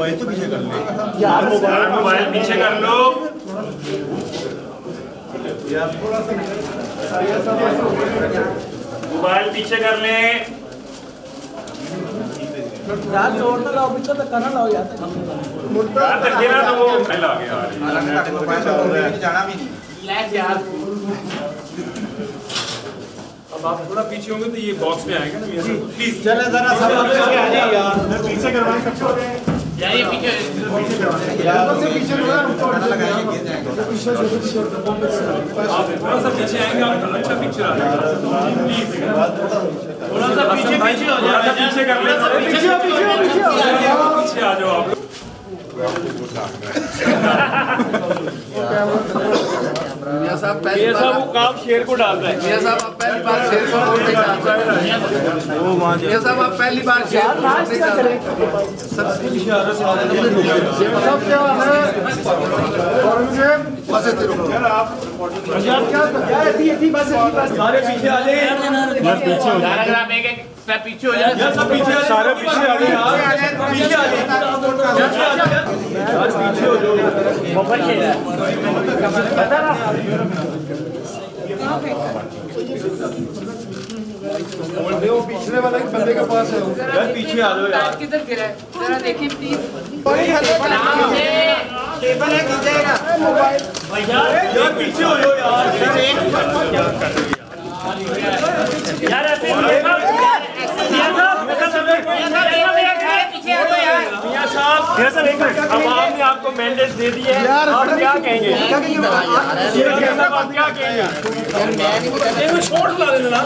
Mobile तो पीछे कर लो यार, मोबाइल पीछे कर लो यार, थोड़ा सा मोबाइल पीछे कर ले यार। जोर ना लाओ, पीछे तक ना लाओ यार। यार धक्के ना दो, पहले आ गया जाना भी नहीं यार। अब आप थोड़ा पीछे होंगे तो ये बॉक्स में आएगा ना प्लीज। चले जरा सब पीछे आ जाइए यार, पीछे करवाएं सबसे यार ये पीछे यार से पीछे लगाएंगे गिर जाएंगे। आप थोड़ा सा पीछे आएंगे आप अच्छा पिक्चर आ जाएगा प्लीज। थोड़ा सा पीछे पीछे हो जाए, पीछे कर ले, पीछे आ जाओ आप। मियां साहब पहली बार वो काम शेर को डाल रहा है। मियां साहब आप पहली बार शेर को वोट नहीं डाल रहे। मियां साहब आप पहली बार शेर को वोट नहीं डाल रहे। सब क्या है बस यार आप क्या सारे पीछे आ जाए यार, पीछे हो जाए। अगर आप एक स्टेप पीछे हो जाए यार, सब पीछे सारे पीछे आ जाए यार, पीछे आ जाए यार, पीछे हो जाओ। मोबाइल खेल रहा है पता ना। वो पिछले वाले बंदे के पास है यार, पीछे आ जाओ यार। किधर गिरा है जरा देखिए प्लीज। टेबल है गिरेगा यार पीछे हो जाओ यार। यार ऐसे मियां साहब एक मिनट, आवाम ने आपको मैंडेट दे दिए है, आप क्या कहेंगे? आप क्या कहेंगे? छोड़ ला देना।